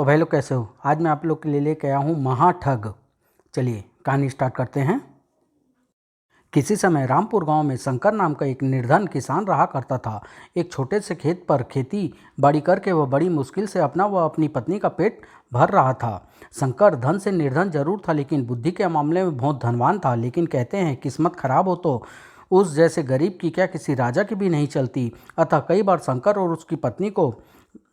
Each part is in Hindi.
तो भाई लोग कैसे हो। आज मैं आप लोग के लिए लेके आया हूँ महाठग। चलिए कहानी स्टार्ट करते हैं। किसी समय रामपुर गांव में शंकर नाम का एक निर्धन किसान रहा करता था। एक छोटे से खेत पर खेती बाड़ी करके वह बड़ी मुश्किल से अपना व अपनी पत्नी का पेट भर रहा था। शंकर धन से निर्धन जरूर था, लेकिन बुद्धि के मामले में बहुत धनवान था। लेकिन कहते हैं किस्मत खराब हो तो उस जैसे गरीब की क्या किसी राजा की भी नहीं चलती। अतः कई बार शंकर और उसकी पत्नी को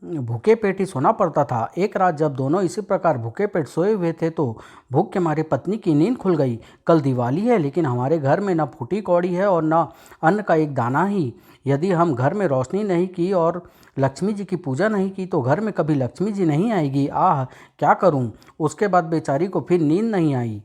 भूखे पेट ही सोना पड़ता था। एक रात जब दोनों इसी प्रकार भूखे पेट सोए हुए थे तो भूख के मारे पत्नी की नींद खुल गई। कल दिवाली है, लेकिन हमारे घर में न फूटी कौड़ी है और न अन्न का एक दाना ही। यदि हम घर में रोशनी नहीं की और लक्ष्मी जी की पूजा नहीं की तो घर में कभी लक्ष्मी जी नहीं आएगी। आह, क्या करूं। उसके बाद बेचारी को फिर नींद नहीं आई।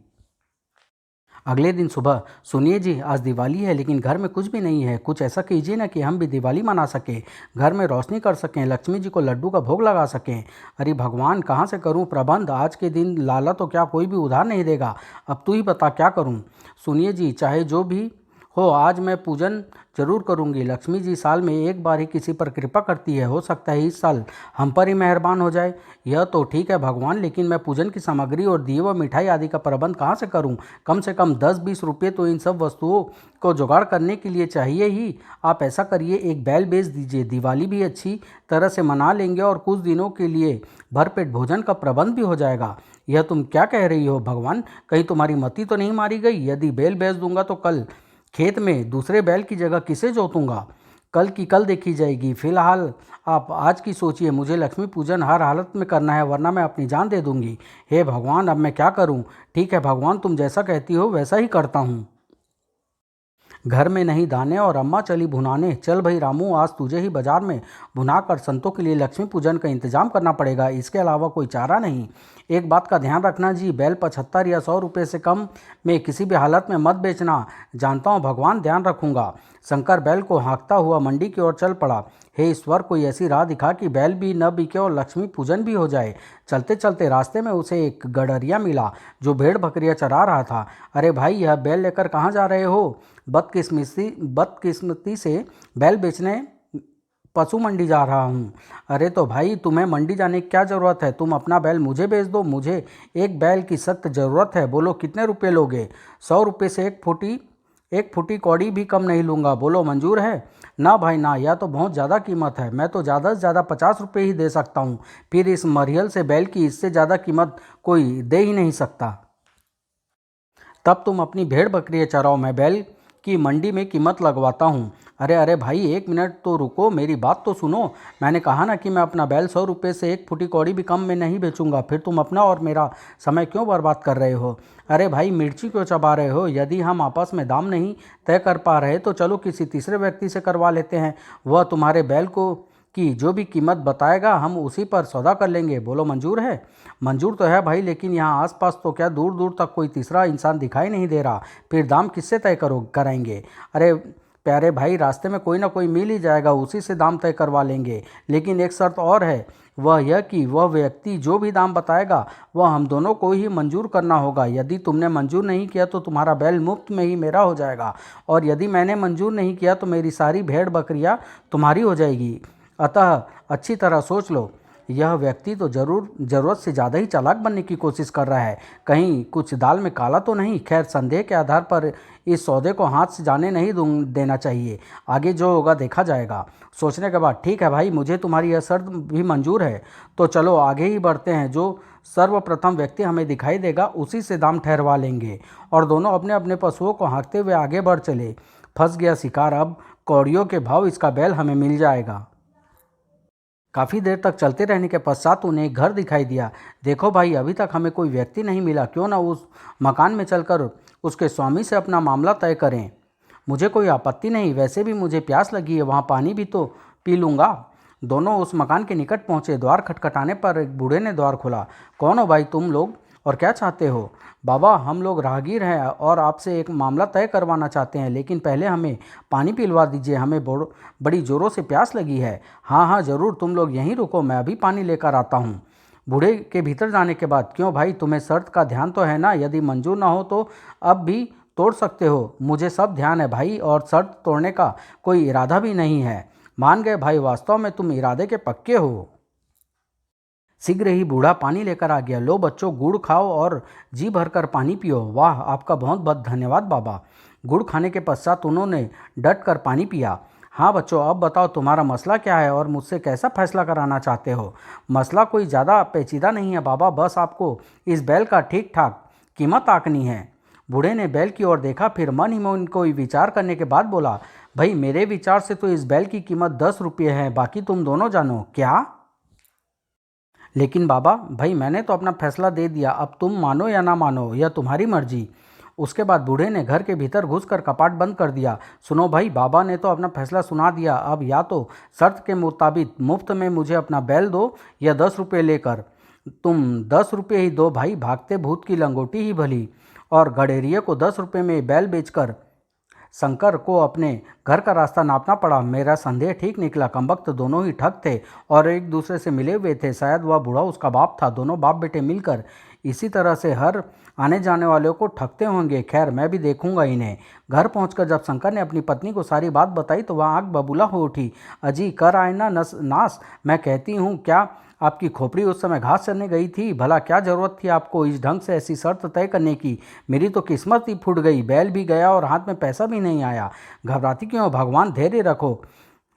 अगले दिन सुबह, सुनिए जी, आज दिवाली है लेकिन घर में कुछ भी नहीं है। कुछ ऐसा कीजिए ना कि हम भी दिवाली मना सकें, घर में रोशनी कर सकें, लक्ष्मी जी को लड्डू का भोग लगा सकें। अरे भगवान, कहाँ से करूं प्रबंध। आज के दिन लाला तो क्या कोई भी उधार नहीं देगा। अब तू ही बता क्या करूं। सुनिए जी, चाहे जो भी हो आज मैं पूजन जरूर करूंगी। लक्ष्मी जी साल में एक बार ही किसी पर कृपा करती है, हो सकता है इस साल हम पर ही मेहरबान हो जाए। यह तो ठीक है भगवान, लेकिन मैं पूजन की सामग्री और दिए व मिठाई आदि का प्रबंध कहाँ से करूं। कम से कम 10-20 रुपये तो इन सब वस्तुओं को जुगाड़ करने के लिए चाहिए ही। आप ऐसा करिए, एक बैल बेच दीजिए, दिवाली भी अच्छी तरह से मना लेंगे और कुछ दिनों के लिए भरपेट भोजन का प्रबंध भी हो जाएगा। यह तुम क्या कह रही हो भगवान, कहीं तुम्हारी मति तो नहीं मारी गई। यदि बैल बेच दूंगा तो कल खेत में दूसरे बैल की जगह किसे जोतूंगा। कल की कल देखी जाएगी। फिलहाल आप आज की सोचिए। मुझे लक्ष्मी पूजन हर हालत में करना है, वरना मैं अपनी जान दे दूंगी। हे भगवान, अब मैं क्या करूं। ठीक है भगवान, तुम जैसा कहती हो वैसा ही करता हूं। घर में नहीं दाने और अम्मा चली भुनाने। चल भाई रामू, आज तुझे ही बाजार में भुना कर संतों के लिए लक्ष्मी पूजन का इंतजाम करना पड़ेगा। इसके अलावा कोई चारा नहीं। एक बात का ध्यान रखना जी, बैल 75 या 100 रुपये से कम में किसी भी हालत में मत बेचना। जानता हूँ भगवान, ध्यान रखूंगा। शंकर बैल को हाँकता हुआ मंडी की ओर चल पड़ा। हे ईश्वर, कोई ऐसी राह दिखा कि बैल भी न बिके और लक्ष्मी पूजन भी हो जाए। चलते चलते रास्ते में उसे एक गडरिया मिला जो भेड़ बकरियां चरा रहा था। अरे भाई, यह बैल लेकर कहाँ जा रहे हो। बदकिस्मती से बैल बेचने पशु मंडी जा रहा हूँ। अरे तो भाई, तुम्हें मंडी जाने की क्या ज़रूरत है। तुम अपना बैल मुझे बेच दो, मुझे एक बैल की सख्त ज़रूरत है। बोलो कितने रुपए लोगे। 100 रुपये से एक फुटी कौड़ी भी कम नहीं लूँगा। बोलो मंजूर है। ना भाई ना, यह तो बहुत ज़्यादा कीमत है। मैं तो ज़्यादा से ज़्यादा 50 रुपये ही दे सकता हूँ। फिर इस मरियल से बैल की इससे ज़्यादा कीमत कोई दे ही नहीं सकता। तब तुम अपनी भेड़ बकरियाँ चराओ, मैं बैल की मंडी में कीमत लगवाता हूँ। अरे अरे भाई, एक मिनट तो रुको, मेरी बात तो सुनो। मैंने कहा ना कि मैं अपना बैल 100 रुपये से एक फुटी कौड़ी भी कम में नहीं बेचूंगा। फिर तुम अपना और मेरा समय क्यों बर्बाद कर रहे हो। अरे भाई, मिर्ची क्यों चबा रहे हो। यदि हम आपस में दाम नहीं तय कर पा रहे तो चलो किसी तीसरे व्यक्ति से करवा लेते हैं। वह तुम्हारे बैल को की जो भी कीमत बताएगा हम उसी पर सौदा कर लेंगे। बोलो मंजूर है। मंजूर तो है भाई, लेकिन यहाँ आसपास तो क्या दूर दूर तक कोई तीसरा इंसान दिखाई नहीं दे रहा। फिर दाम किससे तय कराएंगे। अरे प्यारे भाई, रास्ते में कोई ना कोई मिल ही जाएगा, उसी से दाम तय करवा लेंगे। लेकिन एक शर्त और है, वह यह कि वह व्यक्ति जो भी दाम बताएगा वह हम दोनों को ही मंजूर करना होगा। यदि तुमने मंजूर नहीं किया तो तुम्हारा बैल मुफ्त में ही मेरा हो जाएगा, और यदि मैंने मंजूर नहीं किया तो मेरी सारी भेड़ बकरियां तुम्हारी हो जाएगी। अतः अच्छी तरह सोच लो। यह व्यक्ति तो ज़रूरत से ज़्यादा ही चालाक बनने की कोशिश कर रहा है। कहीं कुछ दाल में काला तो नहीं। खैर, संदेह के आधार पर इस सौदे को हाथ से जाने नहीं देना चाहिए। आगे जो होगा देखा जाएगा। सोचने के बाद, ठीक है भाई, मुझे तुम्हारी यह शर्त भी मंजूर है। तो चलो आगे ही बढ़ते हैं। जो सर्वप्रथम व्यक्ति हमें दिखाई देगा उसी से दाम ठहरवा लेंगे। और दोनों अपने अपने पशुओं को हाँकते हुए आगे बढ़ चले। फंस गया शिकार। अब कौड़ियों के भाव इसका बैल हमें मिल जाएगा। काफ़ी देर तक चलते रहने के पश्चात उन्हें एक घर दिखाई दिया। देखो भाई, अभी तक हमें कोई व्यक्ति नहीं मिला। क्यों ना उस मकान में चलकर उसके स्वामी से अपना मामला तय करें। मुझे कोई आपत्ति नहीं, वैसे भी मुझे प्यास लगी है, वहाँ पानी भी तो पी लूँगा। दोनों उस मकान के निकट पहुँचे। द्वार खटखटाने पर एक बूढ़े ने द्वार खोला। कौन हो भाई तुम लोग और क्या चाहते हो। बाबा, हम लोग राहगीर हैं और आपसे एक मामला तय करवाना चाहते हैं, लेकिन पहले हमें पानी पिलवा दीजिए, हमें बड़ी ज़ोरों से प्यास लगी है। हाँ हाँ ज़रूर, तुम लोग यहीं रुको, मैं अभी पानी लेकर आता हूँ। बूढ़े के भीतर जाने के बाद, क्यों भाई, तुम्हें शर्त का ध्यान तो है ना। यदि मंजूर ना हो तो अब भी तोड़ सकते हो। मुझे सब ध्यान है भाई, और शर्त तोड़ने का कोई इरादा भी नहीं है। मान गए भाई, वास्तव में तुम इरादे के पक्के हो। शीघ्र ही बूढ़ा पानी लेकर आ गया। लो बच्चों, गुड़ खाओ और जी भरकर पानी पियो। वाह, आपका बहुत बहुत धन्यवाद बाबा। गुड़ खाने के पश्चात उन्होंने डट कर पानी पिया। हाँ बच्चों, अब बताओ तुम्हारा मसला क्या है और मुझसे कैसा फैसला कराना चाहते हो। मसला कोई ज़्यादा पेचीदा नहीं है बाबा, बस आपको इस बैल का ठीक ठाक कीमत आंकनी है। बूढ़े ने बैल की ओर देखा, फिर मन ही मन कोई विचार करने के बाद बोला, भाई मेरे विचार से तो इस बैल की कीमत 10 रुपये है, बाकी तुम दोनों जानो। क्या? लेकिन बाबा, भाई मैंने तो अपना फैसला दे दिया, अब तुम मानो या ना मानो यह तुम्हारी मर्जी। उसके बाद बूढ़े ने घर के भीतर घुसकर कपाट बंद कर दिया। सुनो भाई, बाबा ने तो अपना फैसला सुना दिया, अब या तो शर्त के मुताबिक मुफ्त में मुझे अपना बैल दो या 10 रुपये लेकर। तुम 10 रुपये ही दो भाई, भागते भूत की लंगोटी ही भली। और गडेरिये को 10 रुपये में बैल बेचकर शंकर को अपने घर का रास्ता नापना पड़ा। मेरा संदेह ठीक निकला, कमबख्त दोनों ही ठग थे और एक दूसरे से मिले हुए थे। शायद वह बूढ़ा उसका बाप था। दोनों बाप बेटे मिलकर इसी तरह से हर आने जाने वालों को ठगते होंगे। खैर, मैं भी देखूंगा इन्हें। घर पहुंचकर जब शंकर ने अपनी पत्नी को सारी बात बताई तो वह आग बबूला हो उठी। अजी कर आए ना नास, मैं कहती हूँ, क्या आपकी खोपड़ी उस समय घास चरने गई थी? भला क्या जरूरत थी आपको इस ढंग से ऐसी शर्त तय करने की? मेरी तो किस्मत ही फूट गई, बैल भी गया और हाथ में पैसा भी नहीं आया। घबराती क्यों? भगवान धैर्य रखो।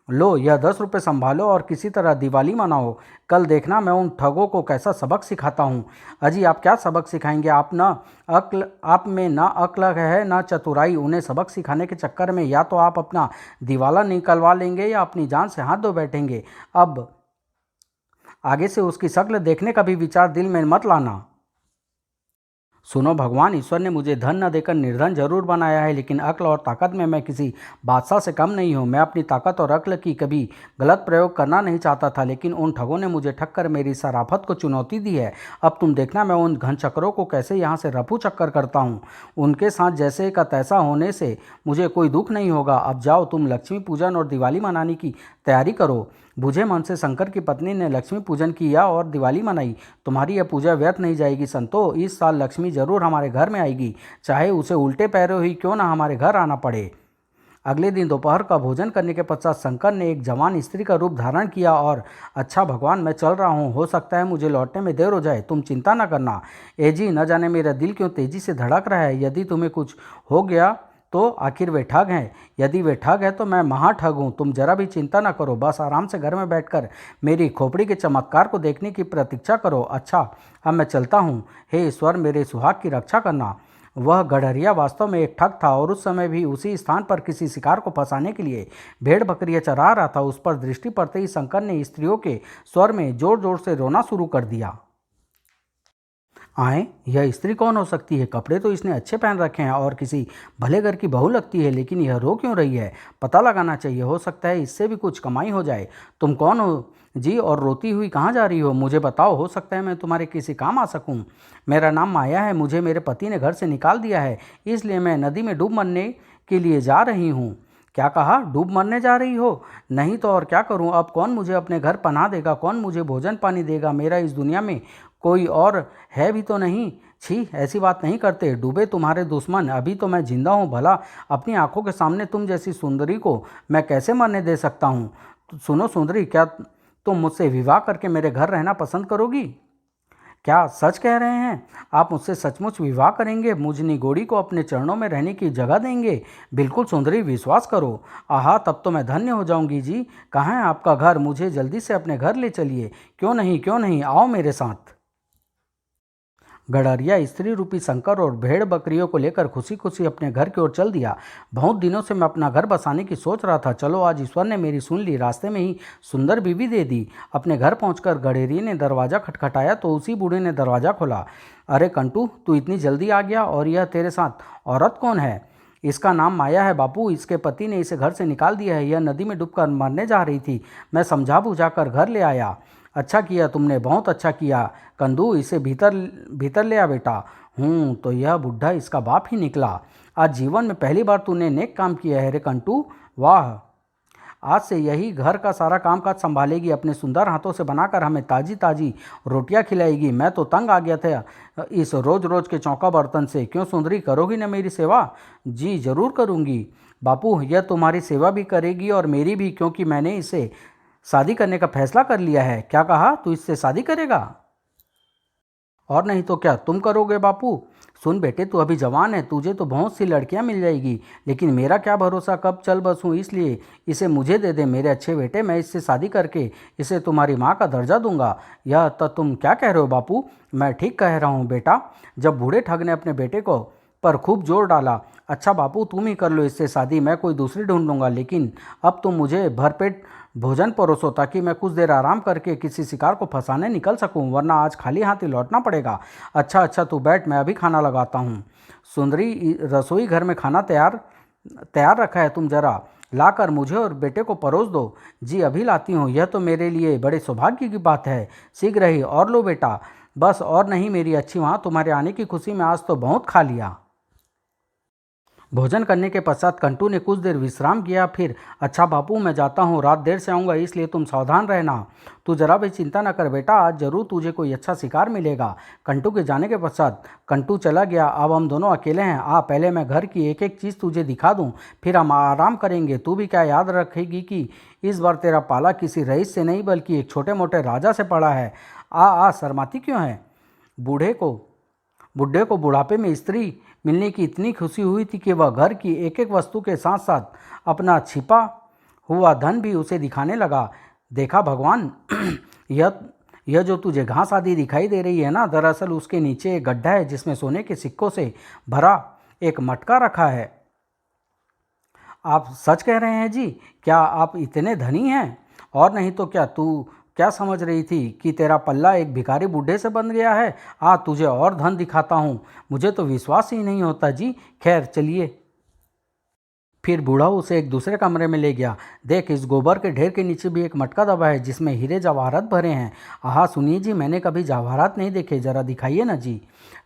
लो, यह 10 रुपये संभालो और किसी तरह दिवाली मनाओ। कल देखना मैं उन ठगों को कैसा सबक सिखाता हूँ। अजी आप क्या सबक सिखाएंगे? आप में ना अक्ल है ना चतुराई। उन्हें सबक सिखाने के चक्कर में या तो आप अपना दिवाला निकलवा लेंगे या अपनी जान से हाथ धो बैठेंगे। अब आगे से उसकी शक्ल देखने का भी विचार दिल में मत लाना। सुनो भगवान, ईश्वर ने मुझे धन न देकर निर्धन जरूर बनाया है, लेकिन अक्ल और ताकत में मैं किसी बादशाह से कम नहीं हूँ। मैं अपनी ताकत और अक्ल की कभी गलत प्रयोग करना नहीं चाहता था, लेकिन उन ठगों ने मुझे ठग कर मेरी शराफत को चुनौती दी है। अब तुम देखना मैं उन घन चक्करों को कैसे यहाँ से रफू चक्कर करता हूँ। उनके साथ जैसे का तैसा होने से मुझे कोई दुख नहीं होगा। अब जाओ, तुम लक्ष्मी पूजन और दिवाली मनाने की तैयारी करो। बुझे मन से शंकर की पत्नी ने लक्ष्मी पूजन किया और दिवाली मनाई। तुम्हारी यह पूजा व्यर्थ नहीं जाएगी संतो। इस साल लक्ष्मी जरूर हमारे घर में आएगी, चाहे उसे उल्टे पैरों ही क्यों ना हमारे घर आना पड़े। अगले दिन दोपहर का भोजन करने के पश्चात शंकर ने एक जवान स्त्री का रूप धारण किया और अच्छा भगवान, मैं चल रहा हूँ, हो सकता है मुझे लौटने में देर हो जाए, तुम चिंता न करना। ए जी, न जाने मेरा दिल क्यों तेजी से धड़क रहा है। यदि तुम्हें कुछ हो गया तो आखिर वे ठग हैं, यदि वे ठग है तो मैं महा ठग हूँ। तुम जरा भी चिंता न करो, बस आराम से घर में बैठकर मेरी खोपड़ी के चमत्कार को देखने की प्रतीक्षा करो। अच्छा, अब मैं चलता हूँ। हे ईश्वर, मेरे सुहाग की रक्षा करना। वह गडरिया वास्तव में एक ठग था और उस समय भी उसी स्थान पर किसी शिकार को फंसाने के लिए भेड़ बकरियां चरा रहा था। उस पर दृष्टि पड़ते ही शंकर ने स्त्रियों के स्वर में जोर जोर से रोना शुरू कर दिया। आए, यह स्त्री कौन हो सकती है? कपड़े तो इसने अच्छे पहन रखे हैं और किसी भले घर की बहू लगती है, लेकिन यह रो क्यों रही है? पता लगाना चाहिए, हो सकता है इससे भी कुछ कमाई हो जाए। तुम कौन हो जी और रोती हुई कहाँ जा रही हो? मुझे बताओ, हो सकता है मैं तुम्हारे किसी काम आ सकूं। मेरा नाम माया है, मुझे मेरे पति ने घर से निकाल दिया है, इसलिए मैं नदी में डूब मरने के लिए जा रही हूँ। क्या कहा? डूब मरने जा रही हो? नहीं तो और क्या करूं? अब कौन मुझे अपने घर पनाह देगा? कौन मुझे भोजन पानी देगा? मेरा इस दुनिया में कोई और है भी तो नहीं। छी, ऐसी बात नहीं करते। डूबे तुम्हारे दुश्मन, अभी तो मैं जिंदा हूँ। भला अपनी आंखों के सामने तुम जैसी सुंदरी को मैं कैसे मरने दे सकता हूँ? सुनो सुंदरी, क्या तुम मुझसे विवाह करके मेरे घर रहना पसंद करोगी? क्या सच कह रहे हैं? आप मुझसे सचमुच विवाह करेंगे? मुझ निगोड़ी को अपने चरणों में रहने की जगह देंगे? बिल्कुल सुंदरी, विश्वास करो। आहा, तब तो मैं धन्य हो जाऊंगी जी। कहाँ है आपका घर? मुझे जल्दी से अपने घर ले चलिए। क्यों नहीं, क्यों नहीं, आओ मेरे साथ। गडरिया स्त्री रूपी शंकर और भेड़ बकरियों को लेकर खुशी खुशी अपने घर की ओर चल दिया। बहुत दिनों से मैं अपना घर बसाने की सोच रहा था। चलो, आज ईश्वर ने मेरी सुन ली, रास्ते में ही सुंदर बीवी दे दी। अपने घर पहुंचकर गडेरिये ने दरवाज़ा खटखटाया तो उसी बूढ़े ने दरवाज़ा खोला। अरे कंटू, तू इतनी जल्दी आ गया? और यह तेरे साथ औरत कौन है? इसका नाम माया है बापू। इसके पति ने इसे घर से निकाल दिया है। यह नदी में डूबकर मरने जा रही थी, मैं समझा बुझा कर घर ले आया। अच्छा किया तुमने, बहुत अच्छा किया कंदू। इसे भीतर भीतर ले आ बेटा। तो यह बुढ़ा इसका बाप ही निकला। आज जीवन में पहली बार तूने नेक काम किया है रे कंटू। वाह, आज से यही घर का सारा काम काज संभालेगी, अपने सुंदर हाथों से बनाकर हमें ताजी ताजी रोटियां खिलाएगी। मैं तो तंग आ गया था इस रोज रोज के चौंका बर्तन से। क्यों सुंदरी, करोगी ना मेरी सेवा? जी जरूर करूँगी बापू, यह तुम्हारी सेवा भी करेगी और मेरी भी, क्योंकि मैंने इसे शादी करने का फैसला कर लिया है? क्या कहा, तू इससे शादी करेगा? और नहीं तो क्या तुम करोगे बापू? सुन बेटे, तू अभी जवान है, तुझे तो बहुत सी लड़कियां मिल जाएगी, लेकिन मेरा क्या भरोसा कब चल बसूं, इसलिए इसे मुझे दे दे मेरे अच्छे बेटे। मैं इससे शादी करके इसे तुम्हारी माँ का दर्जा दूंगा। यह तो तुम क्या कह रहे हो बापू? मैं ठीक कह रहा हूँ बेटा। जब बूढ़े ठग ने अपने बेटे को पर खूब जोर डाला। अच्छा बापू, तुम ही कर लो इससे शादी, मैं कोई दूसरी ढूंढ लूंगा, लेकिन अब तुम मुझे भरपेट भोजन परोसो ताकि मैं कुछ देर आराम करके किसी शिकार को फंसाने निकल सकूं, वरना आज खाली हाथ ही लौटना पड़ेगा। अच्छा अच्छा, तू बैठ, मैं अभी खाना लगाता हूँ। सुंदरी, रसोई घर में खाना तैयार तैयार रखा है, तुम जरा लाकर मुझे और बेटे को परोस दो। जी अभी लाती हूँ, यह तो मेरे लिए बड़े सौभाग्य की बात है। शीघ्र ही, और लो बेटा। बस और नहीं मेरी अच्छी माँ, तुम्हारे आने की खुशी में आज तो बहुत खा लिया। भोजन करने के पश्चात कंटू ने कुछ देर विश्राम किया, फिर अच्छा बापू, मैं जाता हूँ, रात देर से आऊँगा, इसलिए तुम सावधान रहना। तू जरा भी चिंता न कर बेटा, आज जरूर तुझे कोई अच्छा शिकार मिलेगा। कंटू के जाने के पश्चात कंटू चला गया। अब हम दोनों अकेले हैं। पहले मैं घर की एक एक चीज़ तुझे दिखा दूँ, फिर हम आराम करेंगे। तू भी क्या याद रखेगी कि इस बार तेरा पाला किसी रईस से नहीं बल्कि एक छोटे मोटे राजा से पड़ा है। शर्माती क्यों है? बूढ़े को बुढ़े को बुढ़ापे में स्त्री मिलने की इतनी खुशी हुई थी कि वह घर की एक एक वस्तु के साथ साथ अपना छिपा हुआ धन भी उसे दिखाने लगा। देखा भगवान, यह यह जो तुझे घास आदि दिखाई दे रही है ना, दरअसल उसके नीचे एक गड्ढा है जिसमें सोने के सिक्कों से भरा एक मटका रखा है। आप सच कह रहे हैं जी? क्या आप इतने धनी हैं? और नहीं तो क्या, तू क्या समझ रही थी कि तेरा पल्ला एक भिखारी बूढ़े से बन गया है? तुझे और धन दिखाता हूँ। मुझे तो विश्वास ही नहीं होता जी। खैर चलिए। फिर बूढ़ा उसे एक दूसरे कमरे में ले गया। देख, इस गोबर के ढेर के नीचे भी एक मटका दबा है जिसमें हीरे जवाहरात भरे हैं। सुनिए जी, मैंने कभी जवाहरात नहीं देखे, जरा दिखाइए ना जी।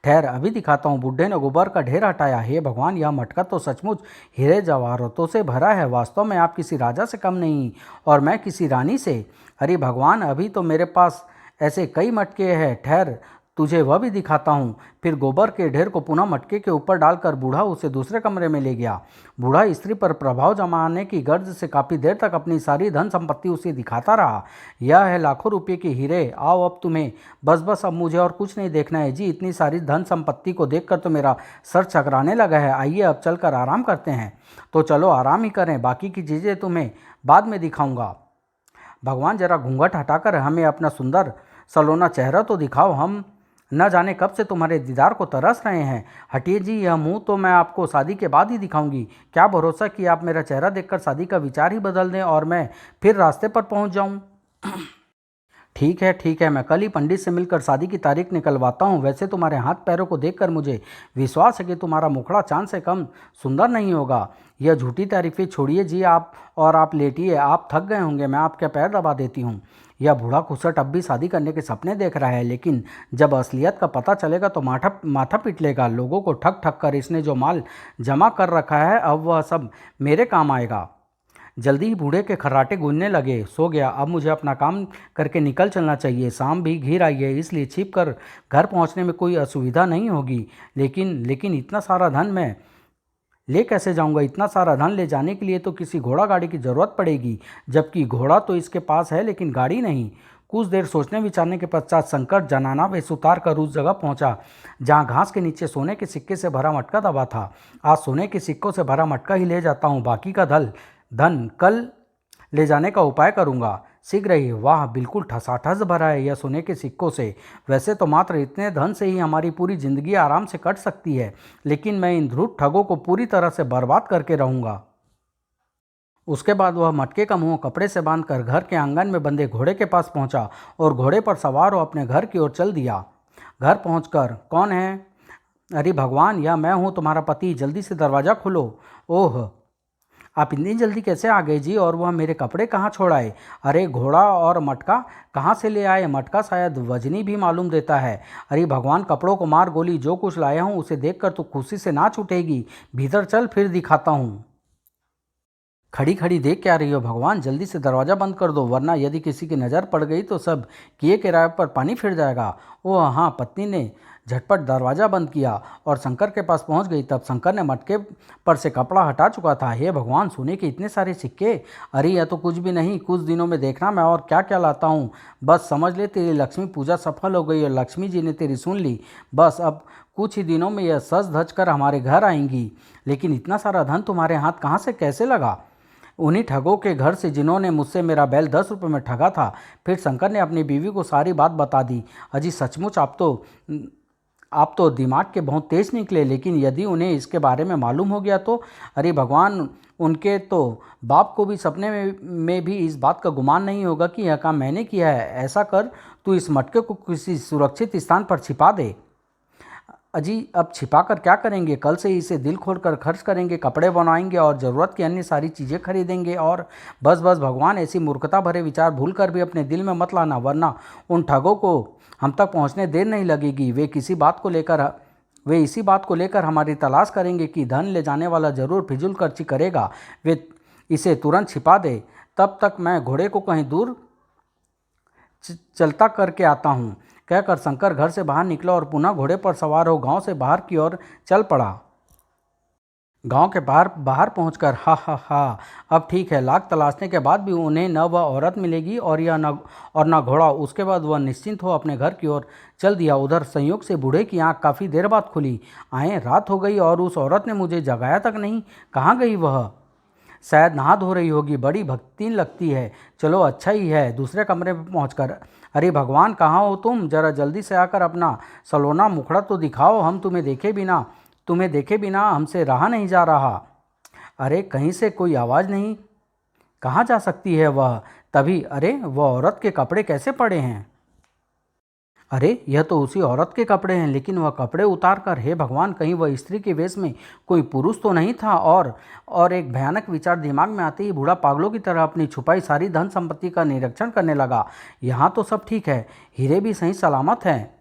ठहर, अभी दिखाता हूँ। बूढ़े ने गोबर का ढेर हटाया। हे भगवान, यह मटका तो सचमुच हीरे जवाहरातों से भरा है। वास्तव में आप किसी राजा से कम नहीं, और मैं किसी रानी से। अरे भगवान, अभी तो मेरे पास ऐसे कई मटके हैं। ठहर, तुझे वह भी दिखाता हूँ। फिर गोबर के ढेर को पुनः मटके के ऊपर डालकर बूढ़ा उसे दूसरे कमरे में ले गया। बूढ़ा स्त्री पर प्रभाव जमाने की गर्ज से काफ़ी देर तक अपनी सारी धन संपत्ति उसे दिखाता रहा। यह है लाखों रुपए के हीरे। आओ अब तुम्हें बस अब मुझे और कुछ नहीं देखना है जी। इतनी सारी धन संपत्ति को देखकर तो मेरा सर चकराने लगा है। आइए अब चलकर आराम करते हैं। तो चलो आराम ही करें, बाकी की चीज़ें तुम्हें बाद में दिखाऊंगा। भगवान, जरा घूंघट हटाकर हमें अपना सुंदर सलोना चेहरा तो दिखाओ। हम न जाने कब से तुम्हारे दीदार को तरस रहे हैं। हटिए जी, यह मुंह तो मैं आपको शादी के बाद ही दिखाऊंगी। क्या भरोसा कि आप मेरा चेहरा देखकर शादी का विचार ही बदल दें और मैं फिर रास्ते पर पहुंच जाऊं। ठीक है, मैं कल ही पंडित से मिलकर शादी की तारीख निकलवाता हूँ। वैसे तुम्हारे हाथ पैरों को देखकर मुझे विश्वास है कि तुम्हारा मुखड़ा चांद से कम सुंदर नहीं होगा। यह झूठी तारीफें छोड़िए जी, आप लेटिए। आप थक गए होंगे, मैं आपके पैर दबा देती हूँ। यह बूढ़ा खुसट अब भी शादी करने के सपने देख रहा है, लेकिन जब असलियत का पता चलेगा तो माथा पीट लेगा। लोगों को ठग ठग कर इसने जो माल जमा कर रखा है, अब वह सब मेरे काम आएगा। जल्दी ही बूढ़े के खर्राटे गूंजने लगे। सो गया, अब मुझे अपना काम करके निकल चलना चाहिए। शाम भी घिर आई है, इसलिए छिप कर घर पहुंचने में कोई असुविधा नहीं होगी। लेकिन इतना सारा धन मैं ले कैसे जाऊंगा? इतना सारा धन ले जाने के लिए तो किसी घोड़ा गाड़ी की ज़रूरत पड़ेगी, जबकि घोड़ा तो इसके पास है लेकिन गाड़ी नहीं। कुछ देर सोचने विचारने के पश्चात शंकर जनाना वेश उतार कर उस जगह पहुंचा जहां घास के नीचे सोने के सिक्के से भरा मटका दबा था। आज सोने के सिक्कों से भरा मटका ही ले जाता हूं, बाकी का धन कल ले जाने का उपाय करूंगा शीघ्र ही। वाह, बिल्कुल ठसाठस भरा है यह सोने के सिक्कों से। वैसे तो मात्र इतने धन से ही हमारी पूरी जिंदगी आराम से कट सकती है, लेकिन मैं इन धूर्त ठगों को पूरी तरह से बर्बाद करके रहूंगा। उसके बाद वह मटके का मुंह कपड़े से बांधकर घर के आंगन में बंधे घोड़े के पास पहुंचा और घोड़े पर सवार हो अपने घर की ओर चल दिया। घर पहुंचकर, कौन है? अरे भगवान, यह मैं हूँ, तुम्हारा पति। जल्दी से दरवाज़ा खोलो। ओह, आप इतनी जल्दी कैसे आ गए जी? और वह मेरे कपड़े कहाँ छोड़ आए? अरे, घोड़ा और मटका कहाँ से ले आए? मटका शायद वजनी भी मालूम देता है। अरे भगवान, कपड़ों को मार गोली, जो कुछ लाया हूँ उसे देखकर तो खुशी से नाच उठेगी। भीतर चल, फिर दिखाता हूँ। खड़ी खड़ी देख क्या रही हो भगवान, जल्दी से दरवाज़ा बंद कर दो, वरना यदि किसी की नज़र पड़ गई तो सब किए किराए पर पानी फिर जाएगा। ओह हाँ, पत्नी ने झटपट दरवाज़ा बंद किया और शंकर के पास पहुंच गई। तब शंकर ने मटके पर से कपड़ा हटा चुका था। हे भगवान, सोने के इतने सारे सिक्के! अरे यह तो कुछ भी नहीं, कुछ दिनों में देखना मैं और क्या क्या लाता हूँ। बस समझ ले, तेरी लक्ष्मी पूजा सफल हो गई और लक्ष्मी जी ने तेरी सुन ली। बस अब कुछ ही दिनों में यह सज धज कर हमारे घर आएंगी। लेकिन इतना सारा धन तुम्हारे हाथ कहाँ से कैसे लगा? उन्हीं ठगों के घर से जिन्होंने मुझसे मेरा बैल 10 रुपये में ठगा था। फिर शंकर ने अपनी बीवी को सारी बात बता दी। अजी सचमुच आप तो दिमाग के बहुत तेज निकले, लेकिन यदि उन्हें इसके बारे में मालूम हो गया तो? अरे भगवान, उनके तो बाप को भी सपने में भी इस बात का गुमान नहीं होगा कि यह काम मैंने किया है। ऐसा कर, तू इस मटके को किसी सुरक्षित स्थान पर छिपा दे। अजी अब छिपा कर क्या करेंगे? कल से ही इसे दिल खोल कर खर्च करेंगे, कपड़े बनवाएंगे और ज़रूरत की अन्य सारी चीज़ें खरीदेंगे। और बस बस भगवान, ऐसी मूर्खता भरे विचार भूल कर भी अपने दिल में मत लाना, वरना उन ठगों को हम तक पहुंचने देर नहीं लगेगी। वे इसी बात को लेकर हमारी तलाश करेंगे कि धन ले जाने वाला ज़रूर फिजूल खर्ची करेगा। वे इसे तुरंत छिपा दे। तब तक मैं घोड़े को कहीं दूर चलता करके आता हूँ। कहकर शंकर घर से बाहर निकला और पुनः घोड़े पर सवार हो गांव से बाहर की ओर चल पड़ा। गांव के बाहर बाहर पहुंचकर हा हा हा, अब ठीक है, लाख तलाशने के बाद भी उन्हें न वह औरत मिलेगी और न घोड़ा। उसके बाद वह निश्चिंत हो अपने घर की ओर चल दिया। उधर संयोग से बूढ़े की आंख काफ़ी देर बाद खुली। आए रात हो गई और उस औरत ने मुझे जगाया तक नहीं। कहाँ गई वह? शायद नहा धो रही होगी, बड़ी भक्तिन लगती है। चलो अच्छा ही है। दूसरे कमरे में पहुंचकर, अरे भगवान, कहाँ हो तुम? जरा जल्दी से आकर अपना सलोना मुखड़ा तो दिखाओ। हम तुम्हें देखे बिना हमसे रहा नहीं जा रहा। अरे कहीं से कोई आवाज़ नहीं, कहाँ जा सकती है वह? तभी अरे, वह औरत के कपड़े कैसे पड़े हैं? अरे यह तो उसी औरत के कपड़े हैं, लेकिन वह कपड़े उतार कर, हे भगवान, कहीं वह स्त्री के वेश में कोई पुरुष तो नहीं था? और एक भयानक विचार दिमाग में आते ही बूढ़ा पागलों की तरह अपनी छुपाई सारी धन संपत्ति का निरीक्षण करने लगा। यहाँ तो सब ठीक है, हीरे भी सही सलामत हैं।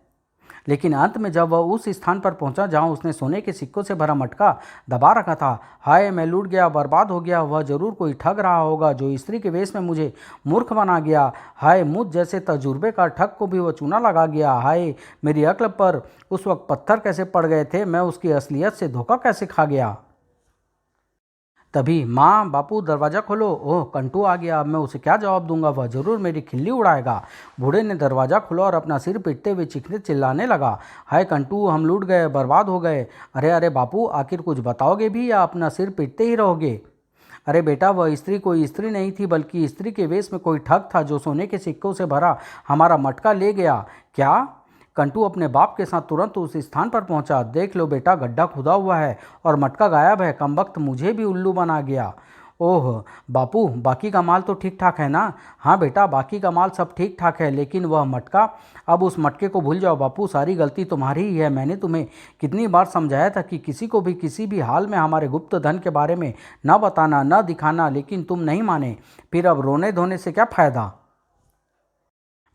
लेकिन अंत में जब वह उस स्थान पर पहुंचा जहां उसने सोने के सिक्कों से भरा मटका दबा रखा था, हाय मैं लूट गया, बर्बाद हो गया। वह जरूर कोई ठग रहा होगा जो स्त्री के वेश में मुझे मूर्ख बना गया। हाय मुझ जैसे तजुर्बेकार ठग को भी वह चूना लगा गया। हाय मेरी अक्ल पर उस वक्त पत्थर कैसे पड़ गए थे, मैं उसकी असलियत से धोखा कैसे खा गया। तभी माँ, बापू दरवाज़ा खोलो। ओह कंटू आ गया, अब मैं उसे क्या जवाब दूंगा? वह जरूर मेरी खिल्ली उड़ाएगा। बूढ़े ने दरवाज़ा खोला और अपना सिर पीटते हुए चीखने चिल्लाने लगा, हाय कंटू, हम लूट गए, बर्बाद हो गए। अरे अरे बापू, आखिर कुछ बताओगे भी या अपना सिर पीटते ही रहोगे? अरे बेटा, वह स्त्री कोई स्त्री नहीं थी, बल्कि स्त्री के वेश में कोई ठग था जो सोने के सिक्कों से भरा हमारा मटका ले गया। क्या? कंटू अपने बाप के साथ तुरंत उस स्थान पर पहुंचा। देख लो बेटा, गड्ढा खुदा हुआ है और मटका गायब है। कमबख्त मुझे भी उल्लू बना गया। ओह बापू, बाकी का माल तो ठीक ठाक है ना? हाँ बेटा, बाकी का माल सब ठीक ठाक है, लेकिन वह मटका, अब उस मटके को भूल जाओ बापू, सारी गलती तुम्हारी ही है। मैंने तुम्हें कितनी बार समझाया था कि किसी को भी किसी भी हाल में हमारे गुप्त धन के बारे में न बताना, न दिखाना, लेकिन तुम नहीं माने। फिर अब रोने धोने से क्या फ़ायदा?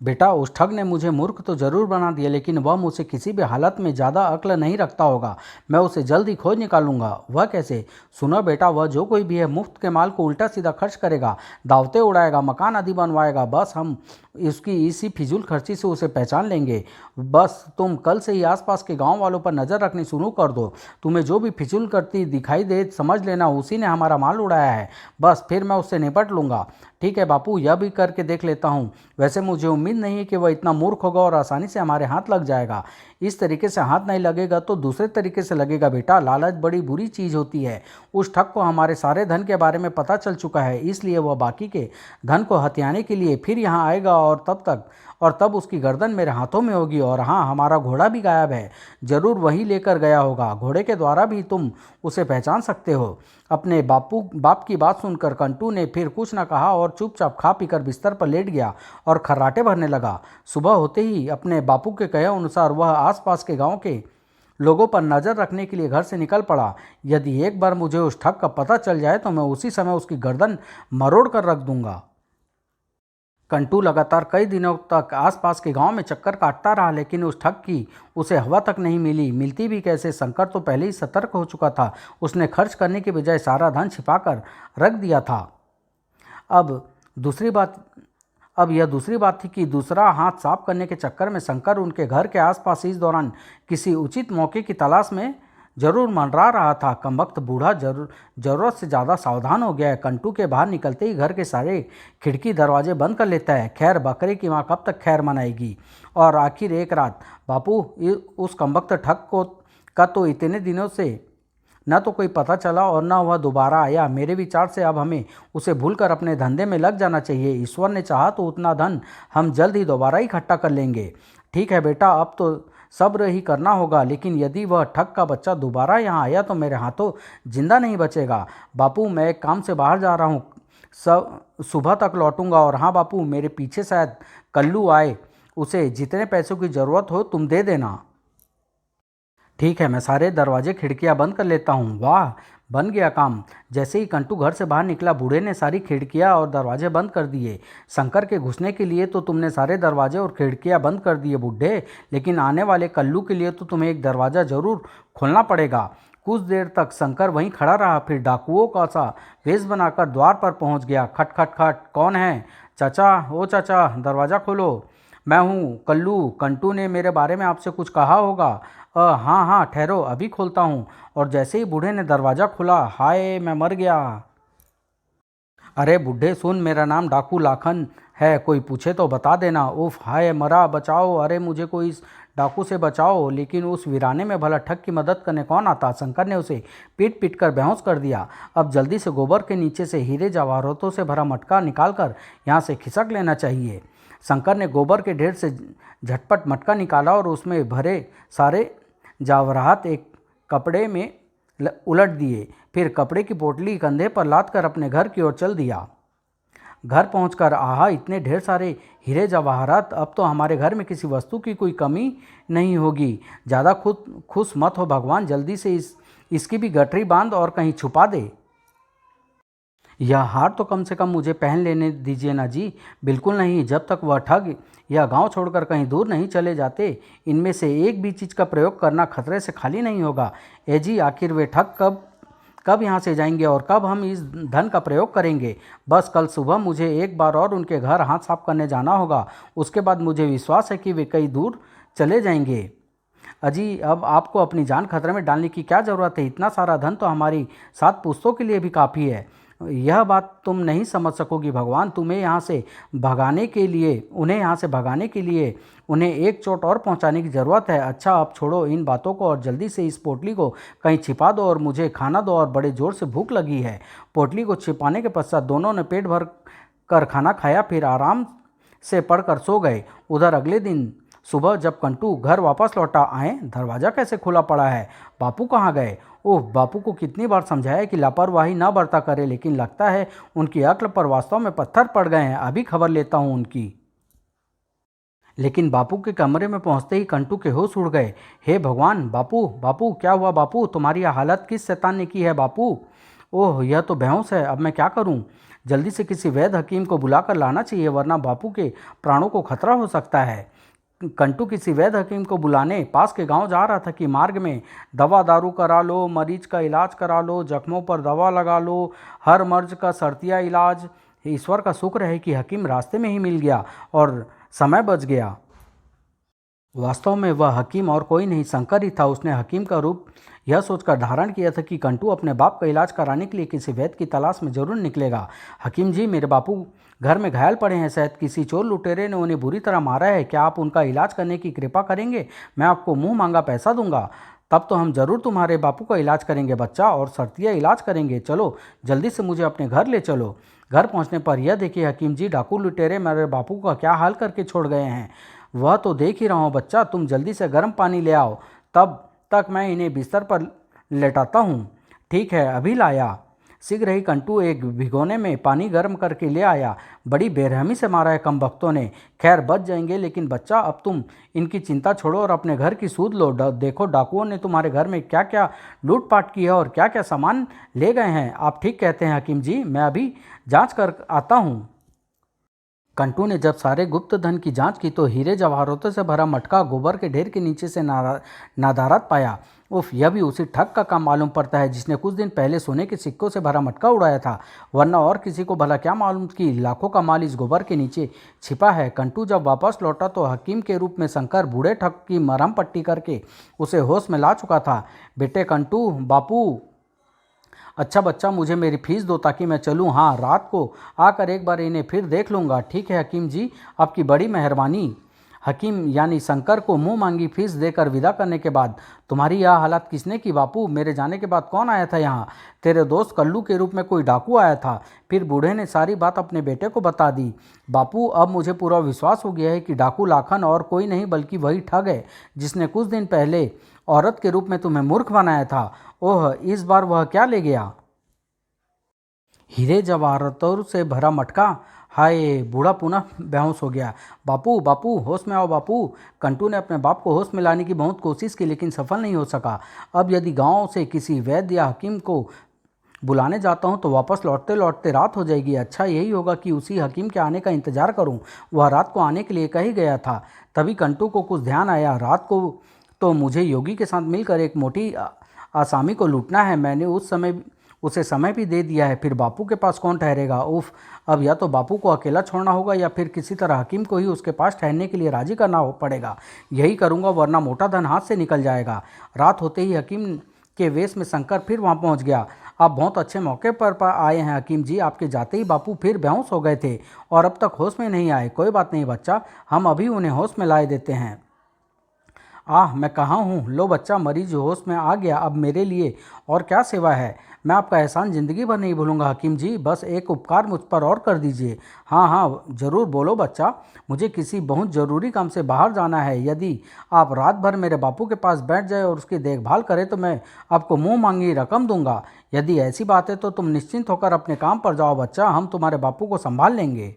बेटा, उस ठग ने मुझे मूर्ख तो जरूर बना दिया, लेकिन वह मुझसे किसी भी हालत में ज़्यादा अक्ल नहीं रखता होगा। मैं उसे जल्द ही खोज निकालूंगा। वह कैसे? सुनो बेटा, वह जो कोई भी है, मुफ्त के माल को उल्टा सीधा खर्च करेगा, दावतें उड़ाएगा, मकान आदि बनवाएगा। बस हम इसकी इसी फिजूल खर्ची से उसे पहचान लेंगे। बस तुम कल से ही आसपास के गांव वालों पर नज़र रखनी शुरू कर दो। तुम्हें जो भी फिजूल करती दिखाई दे, समझ लेना उसी ने हमारा माल उड़ाया है। बस फिर मैं उससे निपट लूँगा। ठीक है बापू, यह भी करके देख लेता हूँ। वैसे मुझे उम्मीद नहीं है कि वह इतना मूर्ख होगा और आसानी से हमारे हाथ लग जाएगा। इस तरीके से हाथ नहीं लगेगा तो दूसरे तरीके से लगेगा बेटा। लालच बड़ी बुरी चीज़ होती है। उस ठग को हमारे सारे धन के बारे में पता चल चुका है, इसलिए वह बाकी के धन को हथियाने के लिए फिर यहाँ आएगा और तब उसकी गर्दन मेरे हाथों में होगी। और हाँ, हमारा घोड़ा भी गायब है, जरूर वही लेकर गया होगा। घोड़े के द्वारा भी तुम उसे पहचान सकते हो। अपने बाप की बात सुनकर कंटू ने फिर कुछ न कहा और चुपचाप खा पीकर बिस्तर पर लेट गया और खर्राटे भरने लगा। सुबह होते ही अपने बापू के कहे अनुसार वह आसपास के गांव के लोगों पर नज़र रखने के लिए घर से निकल पड़ा। यदि एक बार मुझे उस ठग का पता चल जाए तो मैं उसी समय उसकी गर्दन मरोड़ कर रख दूंगा। कंटू लगातार कई दिनों तक आसपास के गांव में चक्कर काटता रहा, लेकिन उस ठग की उसे हवा तक नहीं मिली। मिलती भी कैसे? शंकर तो पहले ही सतर्क हो चुका था। उसने खर्च करने के बजाय सारा धन छिपाकर रख दिया था। अब दूसरी बात अब यह दूसरी बात थी कि दूसरा हाथ साफ करने के चक्कर में शंकर उनके घर के आसपास इस दौरान किसी उचित मौके की तलाश में जरूर मंडरा रहा था। कमबख्त बूढ़ा जरूरत से ज़्यादा सावधान हो गया है। कंटू के बाहर निकलते ही घर के सारे खिड़की दरवाजे बंद कर लेता है। खैर, बकरे की माँ कब तक खैर मनाएगी। और आखिर एक रात बापू उस कमबख्त ठग का तो इतने दिनों से न तो कोई पता चला और न वह दोबारा आया। मेरे विचार से अब हमें उसे भूलकर अपने धंधे में लग जाना चाहिए। ईश्वर ने चाहा तो उतना धन हम जल्द ही दोबारा इकट्ठा कर लेंगे। ठीक है बेटा, अब तो सब्र ही करना होगा, लेकिन यदि वह ठग का बच्चा दोबारा यहाँ आया तो मेरे हाथों जिंदा नहीं बचेगा। बापू, मैं एक काम से बाहर जा रहा हूँ, सुबह तक लौटूंगा। और हाँ बापू, मेरे पीछे शायद कल्लू आए, उसे जितने पैसों की ज़रूरत हो तुम दे देना। ठीक है, मैं सारे दरवाजे खिड़कियां बंद कर लेता हूँ। वाह, बन गया काम। जैसे ही कंटू घर से बाहर निकला, बूढ़े ने सारी खिड़कियां और दरवाजे बंद कर दिए। शंकर के घुसने के लिए तो तुमने सारे दरवाजे और खिड़कियां बंद कर दिए बूढ़े, लेकिन आने वाले कल्लू के लिए तो तुम्हें एक दरवाज़ा जरूर खोलना पड़ेगा। कुछ देर तक शंकर वहीं खड़ा रहा, फिर डाकुओं का सा वेश बनाकर द्वार पर पहुंच गया। खट खट खट, कौन है? चाचा, ओ चाचा, दरवाज़ा खोलो। मैं हूँ कल्लू। कंटू ने मेरे बारे में आपसे कुछ कहा होगा। हाँ हाँ, ठहरो, अभी खोलता हूँ। और जैसे ही बूढ़े ने दरवाज़ा खोला, हाय मैं मर गया। अरे बूढ़े सुन, मेरा नाम डाकू लाखन है, कोई पूछे तो बता देना। उफ, हाय मरा, बचाओ, अरे मुझे कोई इस डाकू से बचाओ। लेकिन उस वीराने में भला ठग की मदद करने कौन आता? शंकर ने उसे पीट पीट कर बेहोश कर दिया। अब जल्दी से गोबर के नीचे से हीरे जवाहरातों से भरा मटका निकालकर यहाँ से खिसक लेना चाहिए। शंकर ने गोबर के ढेर से झटपट मटका निकाला और उसमें भरे सारे जवाहरात एक कपड़े में उलट दिए। फिर कपड़े की पोटली कंधे पर लाद कर अपने घर की ओर चल दिया। घर पहुंचकर आहा, इतने ढेर सारे हीरे जवाहरात, अब तो हमारे घर में किसी वस्तु की कोई कमी नहीं होगी। ज़्यादा खुश मत हो भगवान, जल्दी से इसकी भी गठरी बांध और कहीं छुपा दे। यह हार तो कम से कम मुझे पहन लेने दीजिए ना जी। बिल्कुल नहीं, जब तक वह ठग यह गांव छोड़कर कहीं दूर नहीं चले जाते, इनमें से एक भी चीज़ का प्रयोग करना खतरे से खाली नहीं होगा। ए जी, आखिर वे ठग कब कब यहाँ से जाएंगे और कब हम इस धन का प्रयोग करेंगे? बस कल सुबह मुझे एक बार और उनके घर हाथ साफ करने जाना होगा। उसके बाद मुझे विश्वास है कि वे कई दूर चले जाएंगे। अजी, अब आपको अपनी जान खतरे में डालने की क्या ज़रूरत है? इतना सारा धन तो हमारी 7 पुश्तों के लिए भी काफ़ी है। यह बात तुम नहीं समझ सकोगी भगवान। उन्हें यहाँ से भगाने के लिए उन्हें एक चोट और पहुँचाने की ज़रूरत है। अच्छा, अब छोड़ो इन बातों को और जल्दी से इस पोटली को कहीं छिपा दो और मुझे खाना दो, और बड़े ज़ोर से भूख लगी है। पोटली को छिपाने के पश्चात दोनों ने पेट भर कर खाना खाया, फिर आराम से पड़कर सो गए। उधर अगले दिन सुबह जब कंटू घर वापस लौटा, आए दरवाज़ा कैसे खुला पड़ा है? बापू कहाँ गए? ओह, बापू को कितनी बार समझाया कि लापरवाही ना बरता करे, लेकिन लगता है उनकी अक्ल पर वास्तव में पत्थर पड़ गए हैं। अभी खबर लेता हूँ उनकी। लेकिन बापू के कमरे में पहुंचते ही कंटू के होश उड़ गए। हे भगवान, बापू बापू, क्या हुआ बापू? तुम्हारी यह हालत किस शैतान ने की है बापू? ओह, यह तो बेहोश है, अब मैं क्या करूं? जल्दी से किसी वैद्य हकीम को बुलाकर लाना चाहिए, वरना बापू के प्राणों को खतरा हो सकता है। कंटू किसी वैद्य हकीम को बुलाने पास के गांव जा रहा था कि मार्ग में दवा दारू करा लो, मरीज का इलाज करा लो, जख्मों पर दवा लगा लो, हर मर्ज का शर्तिया इलाज। ईश्वर का शुक्र है कि हकीम रास्ते में ही मिल गया और समय बच गया। वास्तव में वह हकीम और कोई नहीं, शंकर ही था। उसने हकीम का रूप यह सोचकर धारण किया था कि कंटू अपने बाप का इलाज कराने के लिए किसी वैद्य की तलाश में जरूर निकलेगा। हकीम जी, मेरे बापू घर में घायल पड़े हैं, शायद किसी चोर लुटेरे ने उन्हें बुरी तरह मारा है। क्या आप उनका इलाज करने की कृपा करेंगे? मैं आपको मुंह मांगा पैसा दूंगा। तब तो हम जरूर तुम्हारे बापू का इलाज करेंगे बच्चा, और शर्तिया इलाज करेंगे। चलो जल्दी से मुझे अपने घर ले चलो। घर पहुंचने पर यह देखिए हकीम जी, डाकू लुटेरे मेरे बापू का क्या हाल करके छोड़ गए हैं। वह तो देख ही रहा हूँ बच्चा, तुम जल्दी से गर्म पानी ले आओ, तब तक मैं इन्हें बिस्तर पर लेटाता हूँ। ठीक है, अभी लाया। शीघ्र ही कंटू एक भिगोने में पानी गर्म करके ले आया। बड़ी बेरहमी से मारा है कम वक्तों ने। खैर बच जाएंगे, लेकिन बच्चा अब तुम इनकी चिंता छोड़ो और अपने घर की सूध लो। देखो डाकुओं ने तुम्हारे घर में क्या क्या लूटपाट की है और क्या क्या सामान ले गए हैं। आप ठीक कहते हैं हकीम जी, मैं अभी जांच कर आता हूँ। कंटू ने जब सारे गुप्त धन की जांच की तो हीरे जवाहरातों से भरा मटका गोबर के ढेर के नीचे से नादारत पाया। उफ, यह भी उसी ठग का काम मालूम पड़ता है जिसने कुछ दिन पहले सोने के सिक्कों से भरा मटका उड़ाया था, वरना और किसी को भला क्या मालूम कि लाखों का माल इस गोबर के नीचे छिपा है। कंटू जब वापस लौटा तो हकीम के रूप में शंकर बूढ़े ठग की मरहम पट्टी करके उसे होश में ला चुका था। बेटे कंटू, बापू अच्छा बच्चा, मुझे मेरी फीस दो ताकि मैं चलूँ। हाँ, रात को आकर एक बार इन्हें फिर देख लूँगा। ठीक है हकीम जी, आपकी बड़ी मेहरबानी। हकीम यानी शंकर को मुंह मांगी फीस देकर विदा करने के बाद, तुम्हारी यह हालत किसने की बापू? मेरे जाने के बाद कौन आया था यहाँ? तेरे दोस्त कल्लू के रूप में कोई डाकू आया था। फिर बूढ़े ने सारी बात अपने बेटे को बता दी। बापू, अब मुझे पूरा विश्वास हो गया है कि डाकू लाखन और कोई नहीं बल्कि वही ठग है जिसने कुछ दिन पहले औरत के रूप में तुम्हें मूर्ख बनाया था। ओह, इस बार वह क्या ले गया? हीरे जवाहरातों से भरा मटका। हाय, बूढ़ा पुनः बेहोश हो गया। बापू, बापू, होश में आओ बापू। कंटू ने अपने बाप को होश में लाने की बहुत कोशिश की लेकिन सफल नहीं हो सका। अब यदि गांव से किसी वैद्य या हकीम को बुलाने जाता हूँ तो वापस लौटते लौटते रात हो जाएगी। अच्छा यही होगा कि उसी हकीम के आने का इंतजार करूँ। वह रात को आने के लिए कही गया था। तभी कंटू को कुछ ध्यान आया। रात को तो मुझे योगी के साथ मिलकर एक मोटी आसामी को लूटना है। मैंने उसे समय भी दे दिया है। फिर बापू के पास कौन ठहरेगा? उफ, अब या तो बापू को अकेला छोड़ना होगा या फिर किसी तरह हकीम को ही उसके पास ठहरने के लिए राजी करना पड़ेगा। यही करूँगा वरना मोटा धन हाथ से निकल जाएगा। रात होते ही हकीम के वेश में शंकर फिर वहाँ पहुँच गया। आप बहुत अच्छे मौके पर आए हैं हकीम जी। आपके जाते ही बापू फिर बेहोश हो गए थे और अब तक होश में नहीं आए। कोई बात नहीं बच्चा, हम अभी उन्हें होश में लाए देते हैं। आह, मैं कहाँ हूँ? लो बच्चा, मरीज होश में आ गया। अब मेरे लिए और क्या सेवा है? मैं आपका एहसान ज़िंदगी भर नहीं भूलूंगा हकीम जी। बस एक उपकार मुझ पर और कर दीजिए। हाँ हाँ, ज़रूर बोलो बच्चा। मुझे किसी बहुत ज़रूरी काम से बाहर जाना है। यदि आप रात भर मेरे बापू के पास बैठ जाए और उसकी देखभाल करें तो मैं आपको मुँह मांगी रकम दूंगा। यदि ऐसी बात है तो तुम निश्चिंत होकर अपने काम पर जाओ बच्चा, हम तुम्हारे बापू को संभाल लेंगे।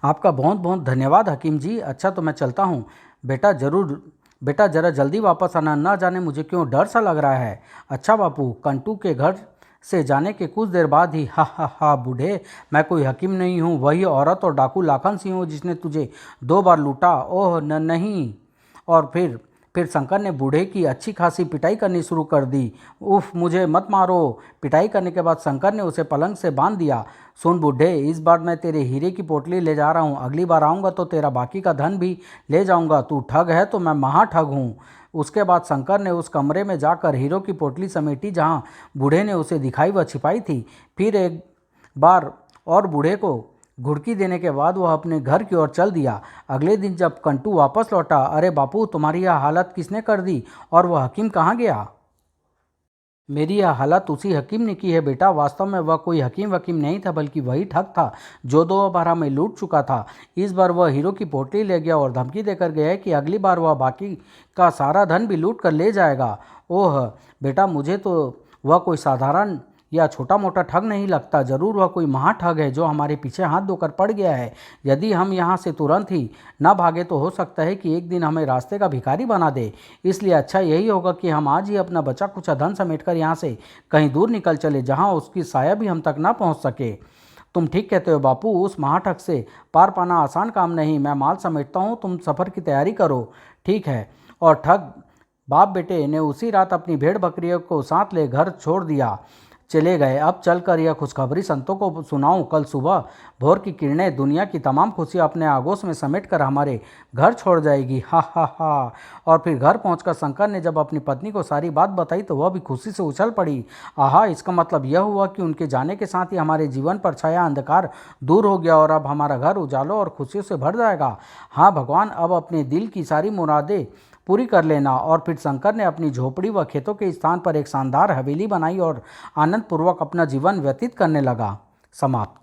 आपका बहुत बहुत धन्यवाद हकीम जी। अच्छा तो मैं चलता हूँ। बेटा ज़रूर, बेटा ज़रा जल्दी वापस आना। न जाने मुझे क्यों डर सा लग रहा है। अच्छा बापू। कंटू के घर से जाने के कुछ देर बाद ही, हा हा हा बूढ़े, मैं कोई हकीम नहीं हूँ, वही औरत और डाकू लाखन सिंह हूँ जिसने तुझे 2 बार लूटा। ओह न नहीं। और फिर शंकर ने बूढ़े की अच्छी खासी पिटाई करनी शुरू कर दी। उफ, मुझे मत मारो। पिटाई करने के बाद शंकर ने उसे पलंग से बांध दिया। सुन बूढ़े, इस बार मैं तेरे हीरे की पोटली ले जा रहा हूँ। अगली बार आऊँगा तो तेरा बाकी का धन भी ले जाऊँगा। तू ठग है तो मैं महा ठग हूँ। उसके बाद शंकर ने उस कमरे में जाकर हीरो की पोटली समेटी जहाँ बूढ़े ने उसे दिखाई व छिपाई थी। फिर एक बार और बूढ़े को घुड़की देने के बाद वह अपने घर की ओर चल दिया। अगले दिन जब कंटू वापस लौटा, अरे बापू, तुम्हारी यह हालत किसने कर दी और वह हकीम कहाँ गया? मेरी यह हालत उसी हकीम ने की है बेटा। वास्तव में वह कोई हकीम वकीम नहीं था बल्कि वही ठग था जो 2 बार हमें लूट चुका था। इस बार वह हीरो की पोटली ले गया और धमकी देकर गया है कि अगली बार वह बाकी का सारा धन भी लूट कर ले जाएगा। ओह बेटा, मुझे तो वह कोई साधारण या छोटा मोटा ठग नहीं लगता। जरूर वह कोई महाठग है जो हमारे पीछे हाथ धोकर पड़ गया है। यदि हम यहाँ से तुरंत ही न भागे तो हो सकता है कि एक दिन हमें रास्ते का भिखारी बना दे। इसलिए अच्छा यही होगा कि हम आज ही अपना बचा कुचा धन समेटकर यहाँ से कहीं दूर निकल चले जहाँ उसकी साया भी हम तक ना पहुँच सके। तुम ठीक कहते हो बापू, उस महाठग से पार पाना आसान काम नहीं। मैं माल समेटता हूँ, तुम सफ़र की तैयारी करो। ठीक है। और ठग बाप बेटे ने उसी रात अपनी भेड़ बकरियों को साथ ले घर छोड़ दिया चले गए। अब चलकर यह खुशखबरी संतों को सुनाऊं। कल सुबह भोर की किरणें दुनिया की तमाम खुशियां अपने आगोश में समेटकर हमारे घर छोड़ जाएगी। हा हा हा। और फिर घर पहुंचकर शंकर ने जब अपनी पत्नी को सारी बात बताई तो वह भी खुशी से उछल पड़ी। आहा, इसका मतलब यह हुआ कि उनके जाने के साथ ही हमारे जीवन पर छाया अंधकार दूर हो गया और अब हमारा घर उजालों और खुशियों से भर जाएगा। हाँ भगवान, अब अपने दिल की सारी मुरादें पूरी कर लेना। और फिर शंकर ने अपनी झोपड़ी व खेतों के स्थान पर एक शानदार हवेली बनाई और आनंदपूर्वक अपना जीवन व्यतीत करने लगा। समाप्त।